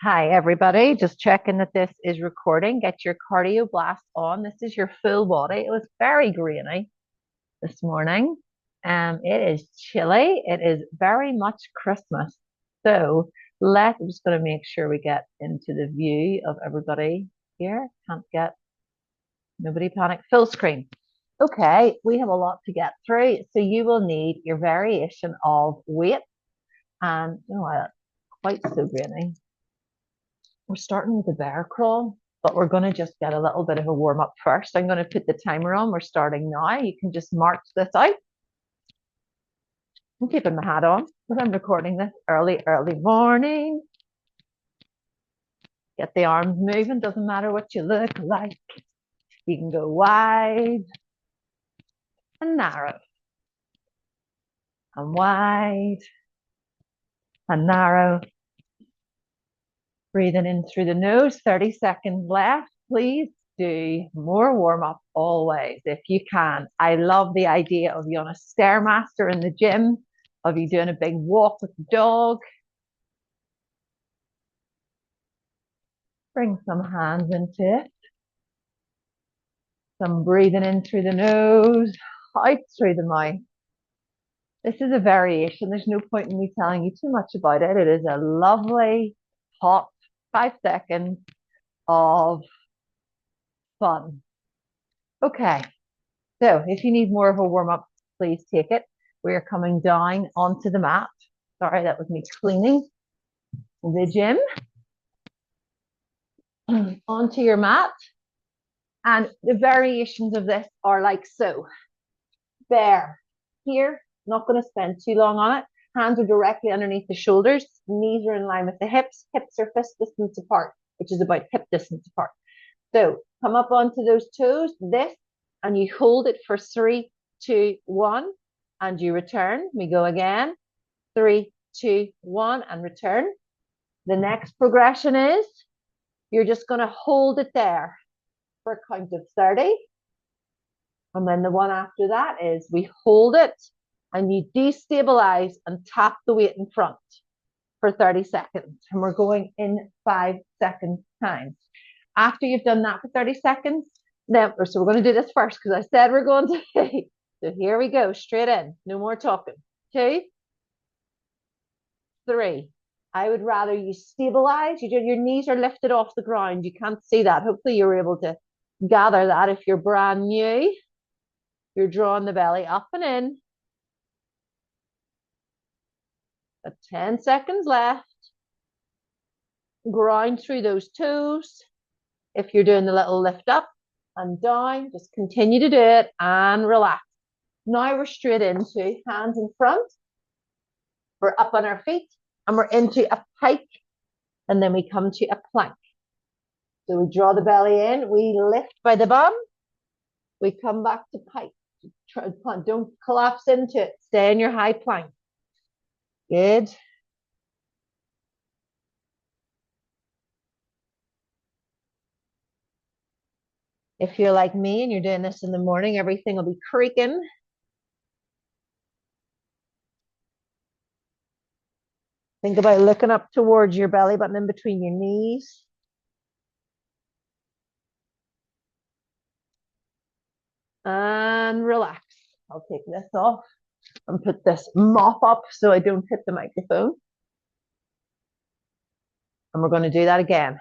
Hi, everybody. Just checking that this is recording. Get your cardio blast on. This is your full body. It was very grainy this morning. It is chilly. It is very much Christmas. So I'm just going to make sure we get into the view of everybody here. Can't get, nobody panic. Full screen. Okay, we have a lot to get through. So you will need your variation of weight. And you know what? Quite so grainy. We're starting with a bear crawl, but we're going to just get a little bit of a warm up first. I'm going to put the timer on. We're starting now. You can just march this out. I'm keeping my hat on because I'm recording this early morning. Get the arms moving. Doesn't matter what you look like. You can go wide and narrow and wide and narrow. Breathing in through the nose, 30 seconds left. Please do more warm up always if you can. I love the idea of you on a Stairmaster in the gym, of you doing a big walk with the dog. Bring some hands into it. Some breathing in through the nose, out through the mouth. This is a variation. There's no point in me telling you too much about it. It is a lovely, hot 5 seconds of fun. Okay, so if you need more of a warm up, please take it. We are coming down onto the mat. Sorry, that was me cleaning the gym. Onto your mat. And the variations of this are like so. Bear. Here, not going to spend too long on it. Hands are directly underneath the shoulders. Knees are in line with the hips. Hips are fist distance apart, which is about hip distance apart. So come up onto those toes, this, and you hold it for 3, 2, 1, and you return. We go again. 3, 2, 1, and return. The next progression is you're just going to hold it there for a count of 30. And then the one after that is we hold it and you destabilize and tap the weight in front for 30 seconds. And we're going in 5 seconds time. After you've done that for 30 seconds, so we're going to do this first because I said we're going to. So here we go, straight in. No more talking. 2, 3. I would rather you stabilize. Your knees are lifted off the ground. You can't see that. Hopefully you're able to gather that. If you're brand new, you're drawing the belly up and in. 10 seconds left. Ground through those toes. If you're doing the little lift up and down, just continue to do it and relax. Now we're straight into hands in front. We're up on our feet and we're into a pike, and then we come to a plank. So we draw the belly in, we lift by the bum, we come back to pike. Don't collapse into it. Stay in your high plank. Good. If you're like me and you're doing this in the morning, everything will be creaking. Think about looking up towards your belly button in between your knees. And relax. I'll take this off and put this mop up so I don't hit the microphone. And we're going to do that again.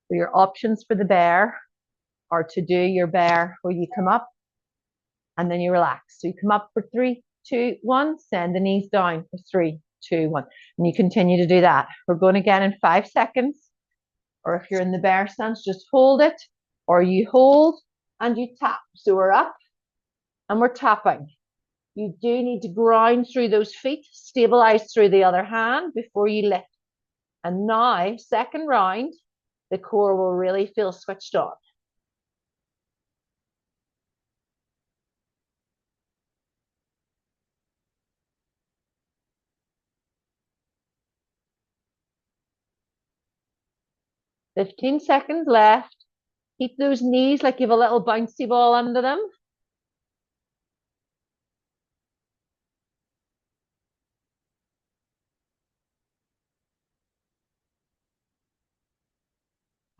So your options for the bear are to do your bear where you come up and then you relax. So you come up for 3, 2, 1, send the knees down for 3, 2, 1. And you continue to do that. We're going again in 5 seconds. Or if you're in the bear stance, just hold it, or you hold and you tap. So we're up and we're tapping. You do need to ground through those feet, stabilize through the other hand before you lift. And now, second round, the core will really feel switched on. Fifteen seconds left. Keep those knees like you have a little bouncy ball under them.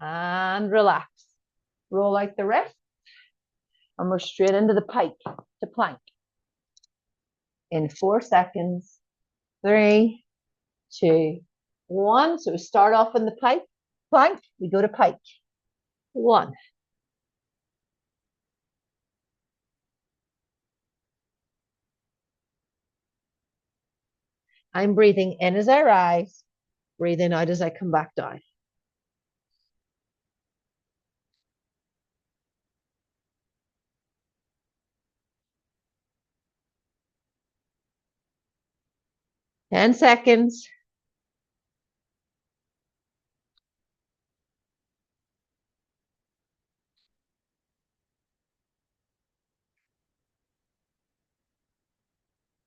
and relax. Roll out the wrist, and we're straight into the pike to plank. In 4 seconds, 3, 2, 1. So we start off in the pike, plank, we go to pike. 1. I'm breathing in as I rise, breathing out as I come back down. Ten seconds.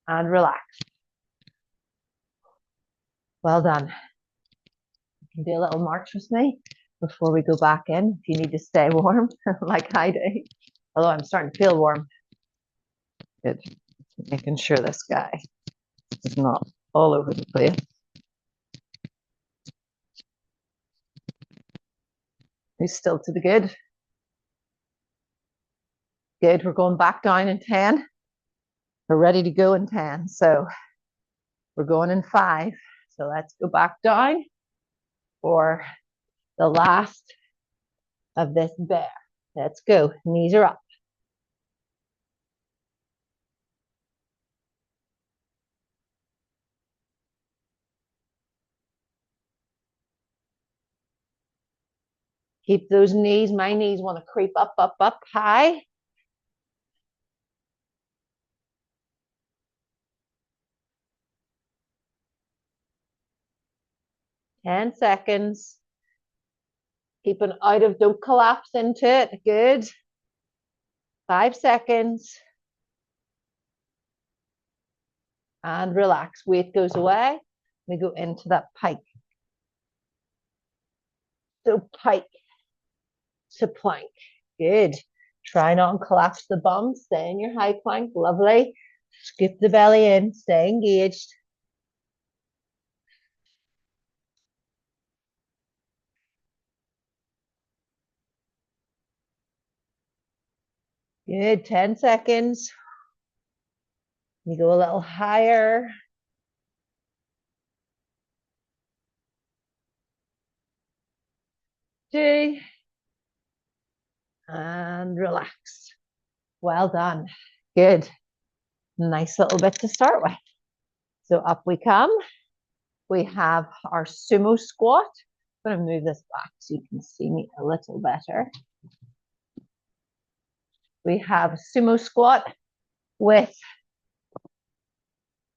And relax. Well done. You can do a little march with me before we go back in if you need to stay warm, like I do. Although I'm starting to feel warm. Good. Making sure this guy is not all over the place. He's still to the good. Good. We're going back down in 10. We're ready to go in 10. So we're going in 5. So let's go back down for the last of this bear. Let's go. Knees are up. Keep those knees. My knees want to creep up, up, up high. Ten seconds. Keeping out of, don't collapse into it. Good. 5 seconds. And relax. Weight goes away. We go into that pike. So pike to plank. Good. Try not to collapse the bum. Stay in your high plank. Lovely. Scoop the belly in. Stay engaged. Good. 10 seconds. You go a little higher. 2. And relax. Well done. Good. Nice little bit to start with. So up we come. We have our sumo squat. I'm going to move this back so you can see me a little better. We have a sumo squat with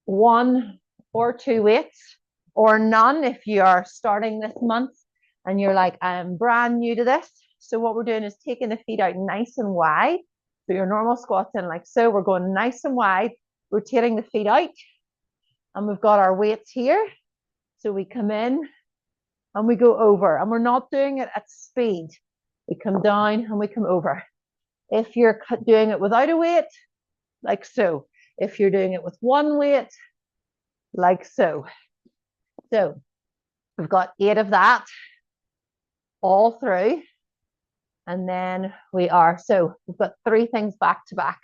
1 or 2 weights, or none if you are starting this month and you're like, I'm brand new to this. So what we're doing is taking the feet out nice and wide. So your normal squat's in like so. We're going nice and wide, rotating the feet out. And we've got our weights here. So we come in and we go over. And we're not doing it at speed. We come down and we come over. If you're doing it without a weight, like so. If you're doing it with 1 weight, like so. So we've got 8 of that all through. And then we've got 3 things back to back.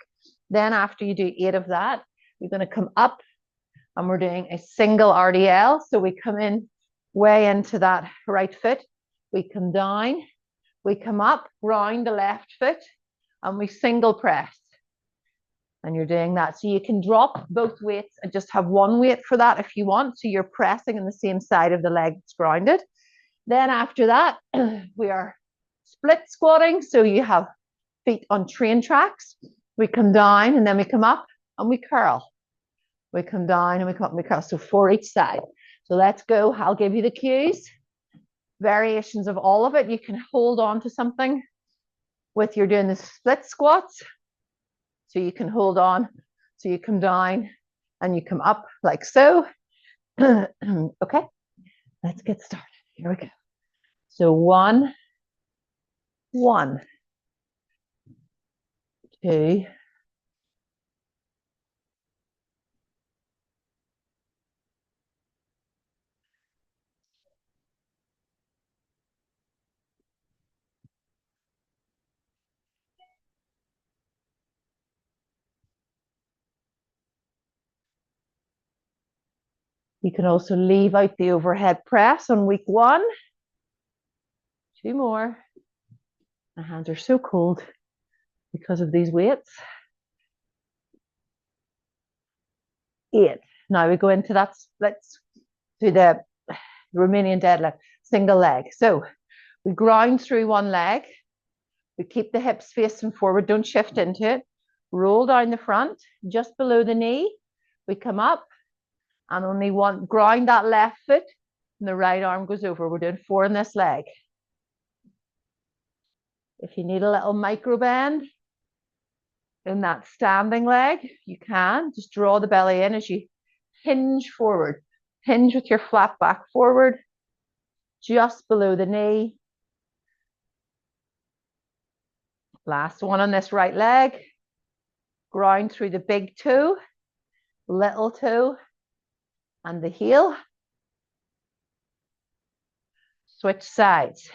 Then after you do 8 of that, you're going to come up and we're doing a single RDL. So we come in way into that right foot. We come down, we come up, round the left foot, and we single press. And you're doing that. So you can drop both weights and just have 1 weight for that if you want. So you're pressing on the same side of the leg that's grounded. Then after that, we are split squatting. So you have feet on train tracks. We come down and then we come up and we curl. We come down and we come up and we curl. So 4 each side. So let's go. I'll give you the cues. Variations of all of it. You can hold on to something with you're doing the split squats. So you can hold on. So you come down and you come up like so. Okay, let's get started. Here we go. So 1, 1, 2, You can also leave out the overhead press on week 1. 2 more. My hands are so cold because of these weights. 8. Now we go into that. Let's do the Romanian deadlift, single leg. So we ground through one leg. We keep the hips facing forward. Don't shift into it. Roll down the front, just below the knee. We come up and only one, ground that left foot and the right arm goes over. We're doing 4 in this leg. If you need a little micro bend in that standing leg, you can. Just draw the belly in as you hinge forward. Hinge with your flat back forward, just below the knee. Last one on this right leg. Ground through the big toe, little toe, and the heel. Switch sides.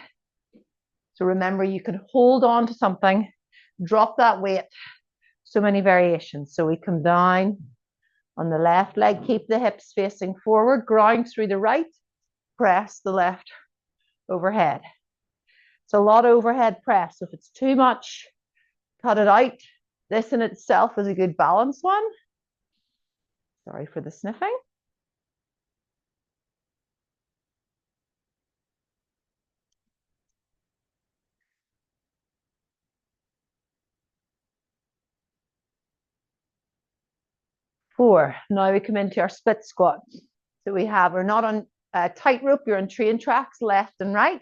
So remember, you can hold on to something, drop that weight. So many variations. So we come down on the left leg, keep the hips facing forward, ground through the right, press the left overhead. It's a lot of overhead press. So if it's too much, cut it out. This in itself is a good balance one. Sorry for the sniffing. Four. Now we come into our split squat. So we're not on a tightrope, you're on train tracks, left and right.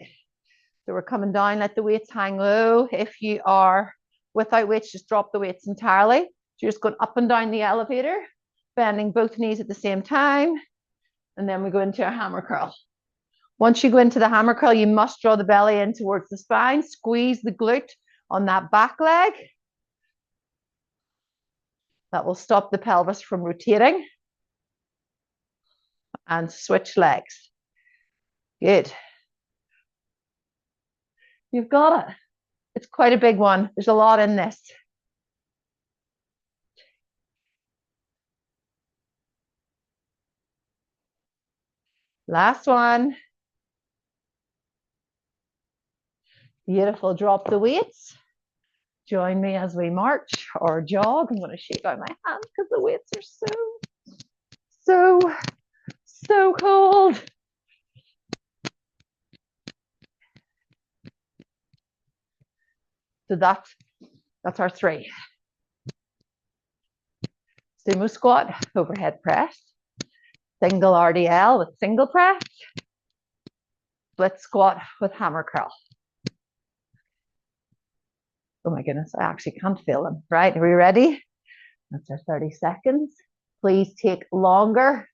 So we're coming down, let the weights hang low. If you are without weights, just drop the weights entirely. So you're just going up and down the elevator, bending both knees at the same time. And then we go into a hammer curl. Once you go into the hammer curl, you must draw the belly in towards the spine, squeeze the glute on that back leg. That will stop the pelvis from rotating. And switch legs. Good. You've got it. It's quite a big one. There's a lot in this. Last one. Beautiful. Drop the weights. Join me as we march or jog. I'm going to shake out my hands because the weights are so cold. So that's our 3. Sumo squat, overhead press, single RDL with single press, split squat with hammer curl. Oh my goodness, I actually can't feel them. Right, are we ready? That's our 30 seconds. Please take longer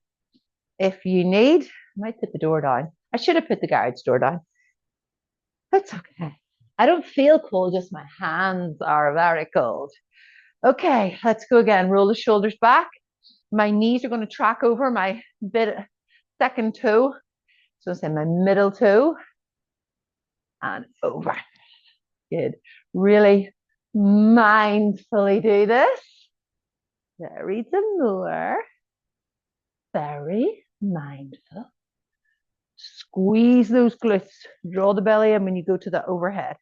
if you need. I might put the door down. I should have put the garage door down. That's okay. I don't feel cold, just my hands are very cold. Okay, let's go again. Roll the shoulders back. My knees are going to track over my second toe. So say my middle toe and over. Good. Really mindfully do this. Very demure. Very mindful. Squeeze those glutes. Draw the belly in when you go to the overhead.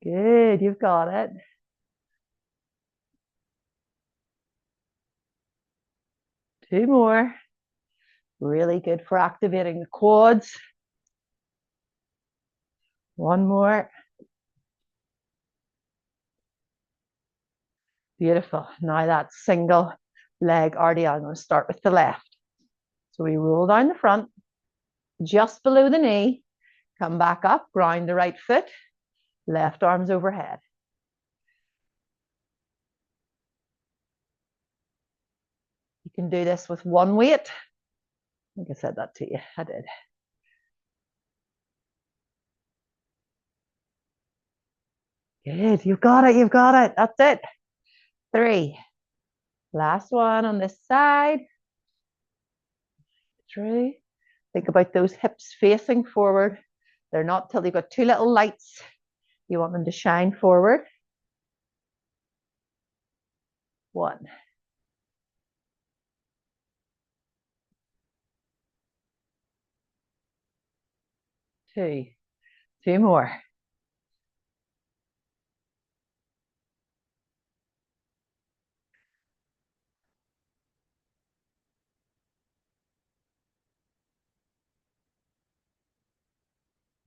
Good, you've got it. Two more. Really good for activating the quads. One more. Beautiful. Now that single leg RDL. I'm going to start with the left. So we roll down the front, just below the knee, come back up, ground the right foot, left arm's overhead. You can do this with one weight. I think I said that to you. I did. Good. You've got it. You've got it. That's it. 3. Last one on this side. 3. Think about those hips facing forward. They're not till you've got 2 little lights You want them to shine forward. 1. 2. 2 more.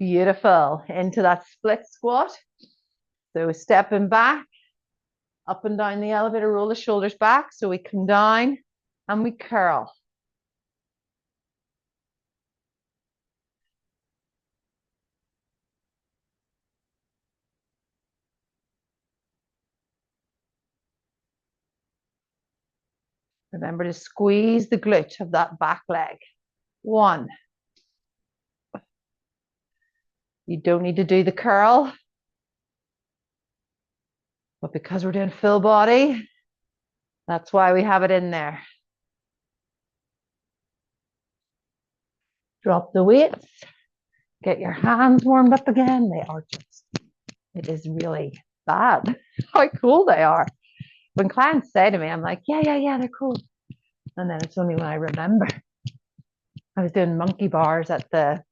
Beautiful. Into that split squat. So stepping back, up and down the elevator, roll the shoulders back. So we come down and we curl. Remember to squeeze the glute of that back leg. 1. You don't need to do the curl, but because we're doing full body, that's why we have it in there. Drop the weights. Get your hands warmed up again. They are just, it is really bad how cool they are. When clients say to me, I'm like, yeah, they're cool. And then it's only when I remember. I was doing monkey bars at the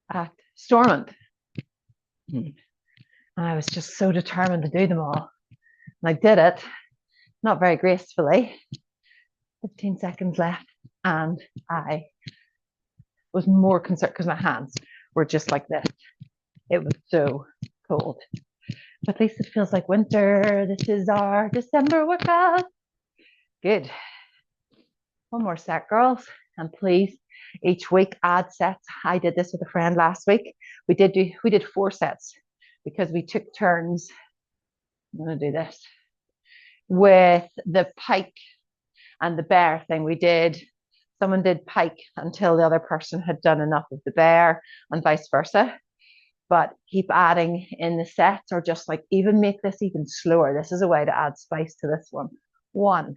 at Stormont. And I was just so determined to do them all. And I did it, not very gracefully. 15 seconds left. And I was more concerned because my hands were just like this. It was so cold. But at least it feels like winter. This is our December workout. Good. 1 more set, girls. And please, each week add sets. I did this with a friend last week. We did 4 sets because we took turns. I'm going to do this with the pike and the bear thing. Someone did pike until the other person had done enough of the bear, and vice versa. But keep adding in the sets, or just like even make this even slower. This is a way to add spice to this one. 1.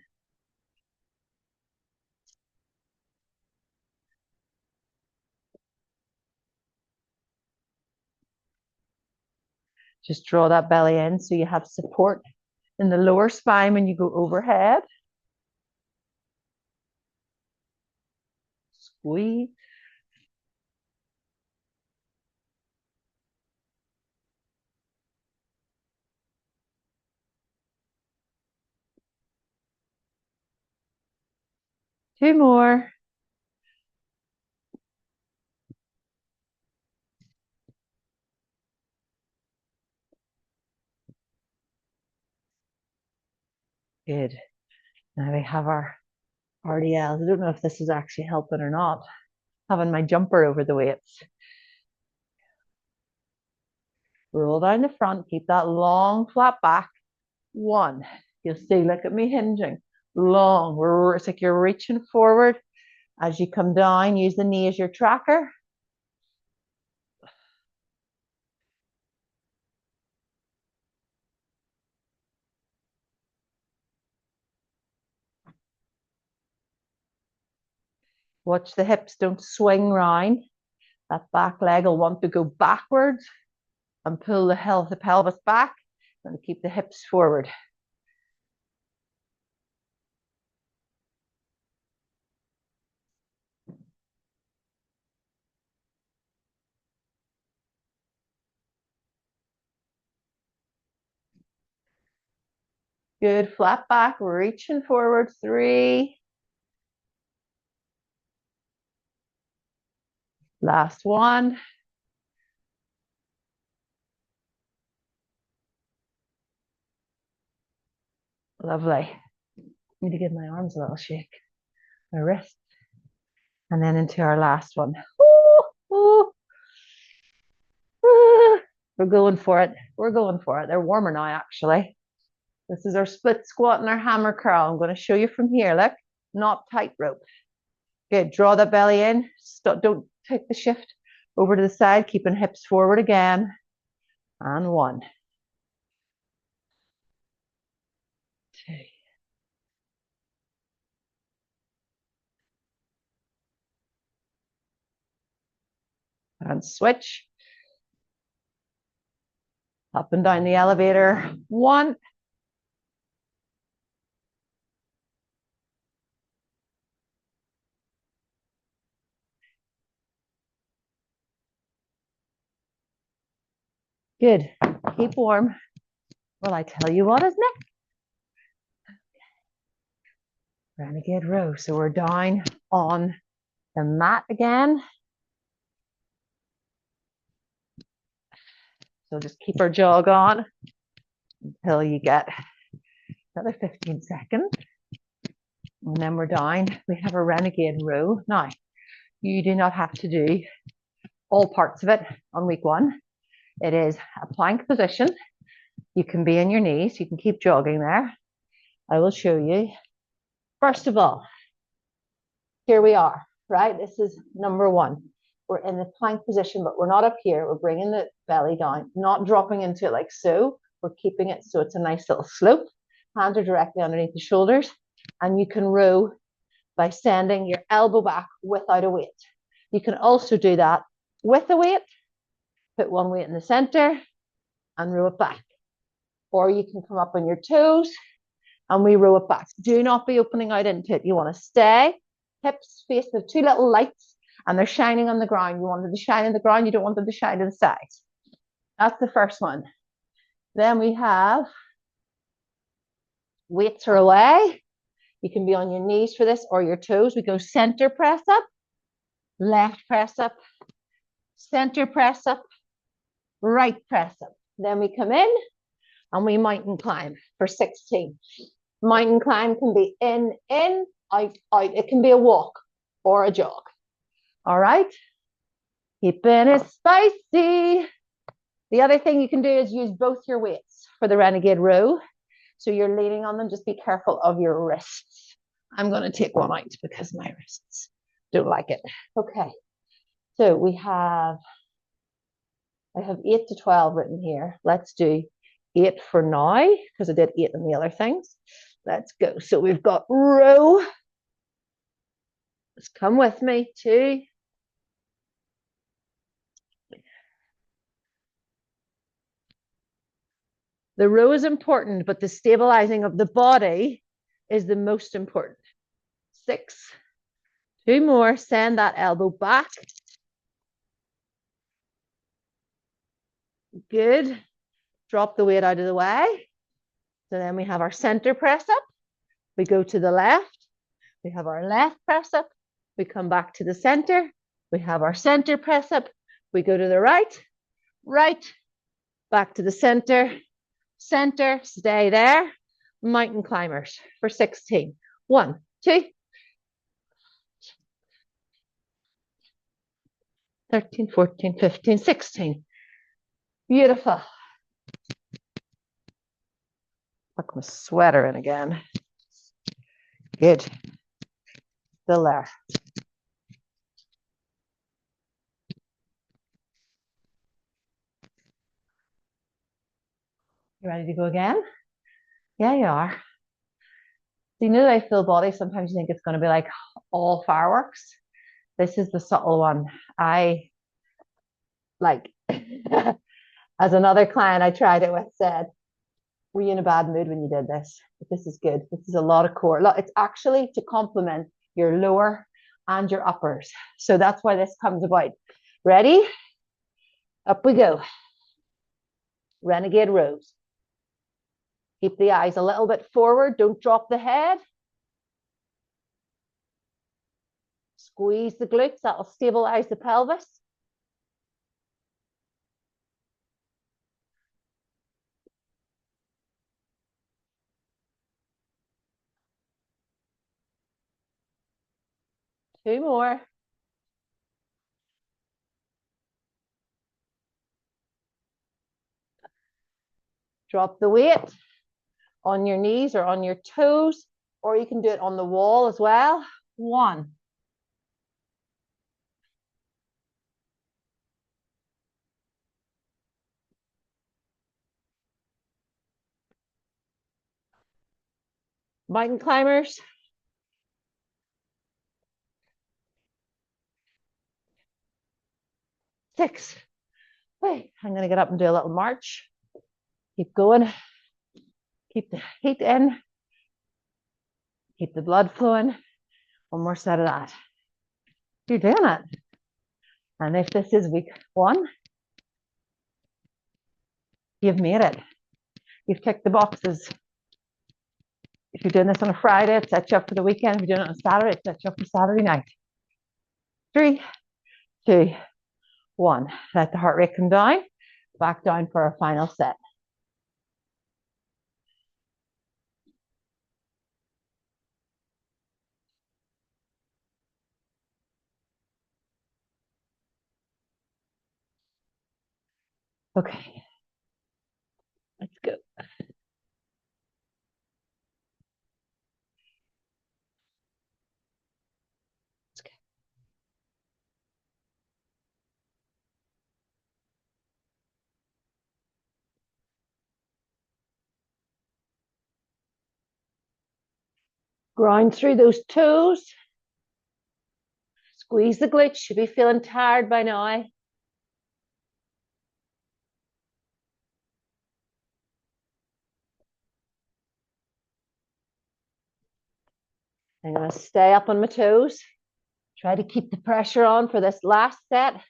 Just draw that belly in so you have support in the lower spine when you go overhead. Squeeze. Two more. Good. Now we have our RDLs. I don't know if this is actually helping or not. Having my jumper over the weights. Roll down the front. Keep that long, flat back. 1. You'll see, look at me hinging. Long. It's like you're reaching forward. As you come down, use the knee as your tracker. Watch the hips don't swing round. That back leg will want to go backwards and pull the pelvis back and keep the hips forward. Good, flat back, reaching forward. 3. Last one. Lovely. I need to give my arms a little shake. My wrists. And then into our last one. Ooh, ooh, ooh. We're going for it. We're going for it. They're warmer now, actually. This is our split squat and our hammer curl. I'm going to show you from here. Look, not tightrope. Good. Draw the belly in. Don't take the shift over to the side. Keeping hips forward again. And 1. 2. And switch. Up and down the elevator. 1. Good. Keep warm. Well, I tell you what is next. Renegade row. So we're down on the mat again. So just keep our jog on until you get another 15 seconds. And then we're down. We have a renegade row. Now, you do not have to do all parts of it on week 1. It is a plank position. You can be on your knees. You can keep jogging there. I will show you. First of all, here we are, right? This is number 1. We're in the plank position, but we're not up here. We're bringing the belly down, not dropping into it like so. We're keeping it so it's a nice little slope. Hands are directly underneath the shoulders. And you can row by sending your elbow back without a weight. You can also do that with a weight. Put one weight in the center and row it back. Or you can come up on your toes and we row it back. Do not be opening out into it. You want to stay hips face the 2 little lights and they're shining on the ground. You want them to shine on the ground. You don't want them to shine to the sides. That's the first one. Then we have weights are away. You can be on your knees for this or your toes. We go center press up, left press up, center press up, right press up. Then we come in and we mountain climb for 16. Mountain climb can be in, out, out. It can be a walk or a jog. All right. Keeping it spicy. The other thing you can do is use both your weights for the renegade row. So you're leaning on them. Just be careful of your wrists. I'm going to take one out because my wrists don't like it. Okay. So I have 8 to 12 written here. Let's do 8 for now because I did 8 in the other things. Let's go. So we've got row. Let's come with me. 2. The row is important, but the stabilizing of the body is the most important. 6. 2 more. Send that elbow back. Good. Drop the weight out of the way. So then we have our center press up. We go to the left. We have our left press up. We come back to the center. We have our center press up. We go to the right, right, back to the center, center, stay there. Mountain climbers for 16. 1, 2, 13, 14, 15, 16. Beautiful. Tuck my sweater in again. Good. Still there. You ready to go again? Yeah, you are. So you know that full body, sometimes you think it's going to be like all fireworks. This is the subtle one. I like, as another client I tried it with said, were you in a bad mood when you did this? But this is good. This is a lot of core. Look, it's actually to complement your lower and your uppers. So that's why this comes about. Ready? Up we go. Renegade rows. Keep the eyes a little bit forward. Don't drop the head. Squeeze the glutes. That'll stabilize the pelvis. Two more. Drop the weight on your knees or on your toes, or you can do it on the wall as well. 1. Mountain climbers. 6. Wait, I'm going to get up and do a little march. Keep going. Keep the heat in. Keep the blood flowing. One more set of that. You're doing it. And if this is week 1, you've made it. You've ticked the boxes. If you're doing this on a Friday, it sets you up for the weekend. If you're doing it on Saturday, it sets you up for Saturday night. 3, 2, 1. Let the heart rate come down. Back down for our final set. Okay. Let's go. Ground through those toes. Squeeze the glutes. Should be feeling tired by now. I'm going to stay up on my toes. Try to keep the pressure on for this last set.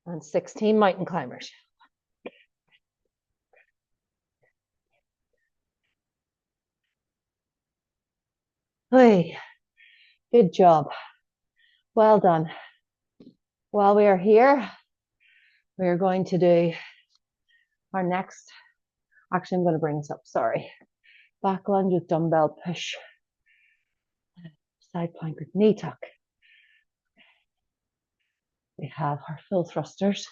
And 16 mountain climbers. Hey, good job. Well done. While we are here, we are going to do our next, actually I'm going to bring this up, sorry. Back lunge with dumbbell push. Side plank with knee tuck. We have our full thrusters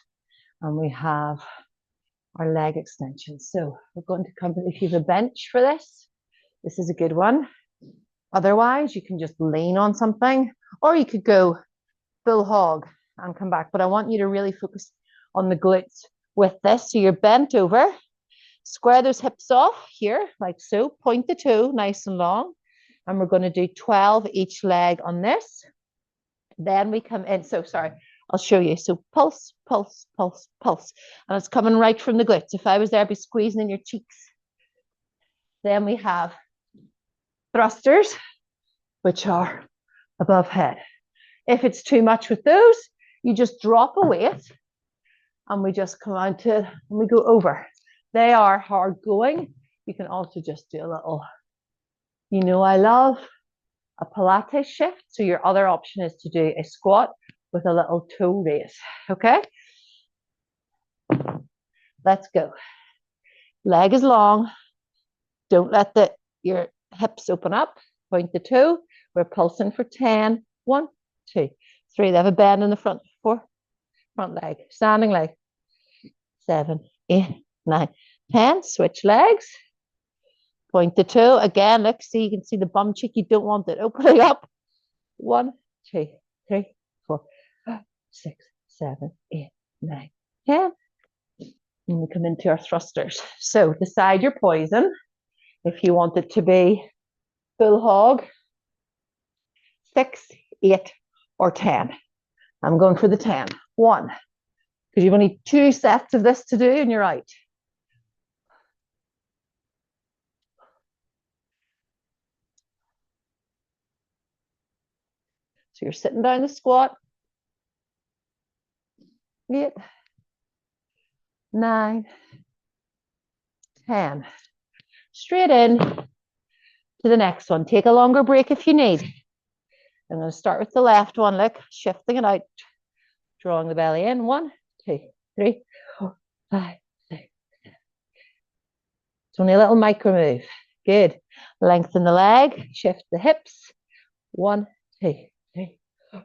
and we have our leg extensions. So we're going to come, if you have a bench for this, this is a good one. Otherwise, you can just lean on something, or you could go full hog and come back. But I want you to really focus on the glutes with this. So you're bent over, square those hips off here, like so. Point the toe nice and long. And we're going to do 12 each leg on this. Then we come in. So sorry, I'll show you. So pulse, pulse, pulse, pulse. And it's coming right from the glutes. If I was there, I'd be squeezing in your cheeks. Then we have thrusters, which are above head. If it's too much with those, you just drop a weight and we just come on to, and we go over. They are hard going. You can also just do a little, I love a Pilates shift. So your other option is to do a squat with a little toe raise. Okay. Let's go. Leg is long. Don't let your hips open up. Point the toe. We're pulsing for 10. 1, 2, 3. They have a bend in the front. 4. Front leg. Standing leg. 7, 8, 9, 10. Switch legs. Point the toe. Again, look, see, you can see the bum cheek. You don't want it opening up. 1, 2, 3, 4, 5, 6, 7, 8, 9, 10. And we come into our thrusters. So decide your poison. If you want it to be full hog, 6, 8, or 10. I'm going for the 10. 1, because you've only 2 sets of this to do and you're out. So you're sitting down the squat. 8, 9, 10. Straight in to the next one. Take a longer break if you need. I'm going to start with the left one. Look, shifting it out, drawing the belly in. 1, 2, 3, 4, 5, 6, 7. It's only a little micro move. Good. Lengthen the leg, shift the hips. 1, 2, 3, 4.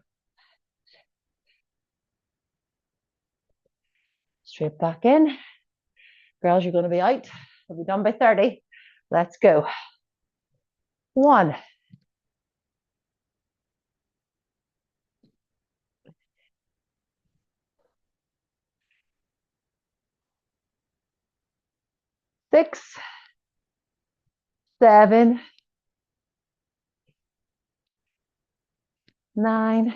Straight back in. Girls, you're going to be out. We'll be done by 30. Let's go. 1. 6, 7, 9.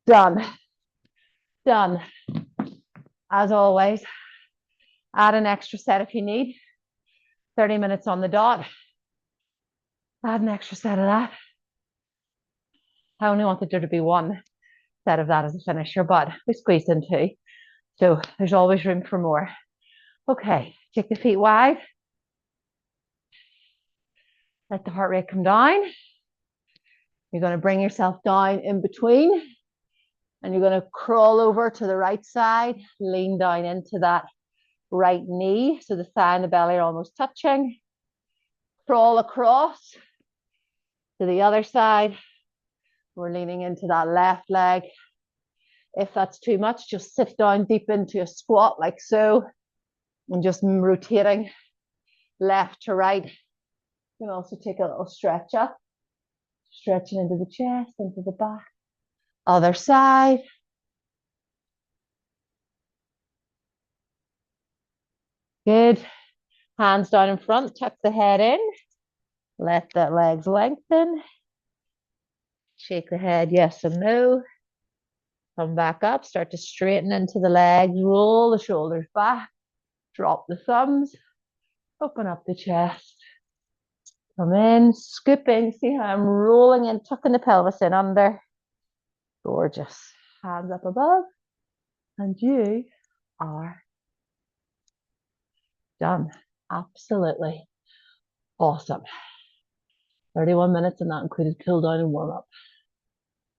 Done. Done. As always, add an extra set if you need. 30 minutes on the dot. Add an extra set of that. I only wanted there to be one set of that as a finisher, but we squeezed in 2. So there's always room for more. Okay, take the feet wide. Let the heart rate come down. You're going to bring yourself down in between. And you're going to crawl over to the right side. Lean down into that right knee. So the thigh and the belly are almost touching. Crawl across to the other side. We're leaning into that left leg. If that's too much, just sit down deep into a squat like so. And just rotating left to right. You can also take a little stretch up. Stretching into the chest, into the back. Other side. Good. Hands down in front, tuck the head in. Let the legs lengthen. Shake the head, yes and no. Come back up, start to straighten into the legs, roll the shoulders back, drop the thumbs, open up the chest. Come in, scoop in, see how I'm rolling in, tucking the pelvis in under. Gorgeous. Hands up above, and you are done. Absolutely awesome. 31 minutes, and that included cool down and warm up.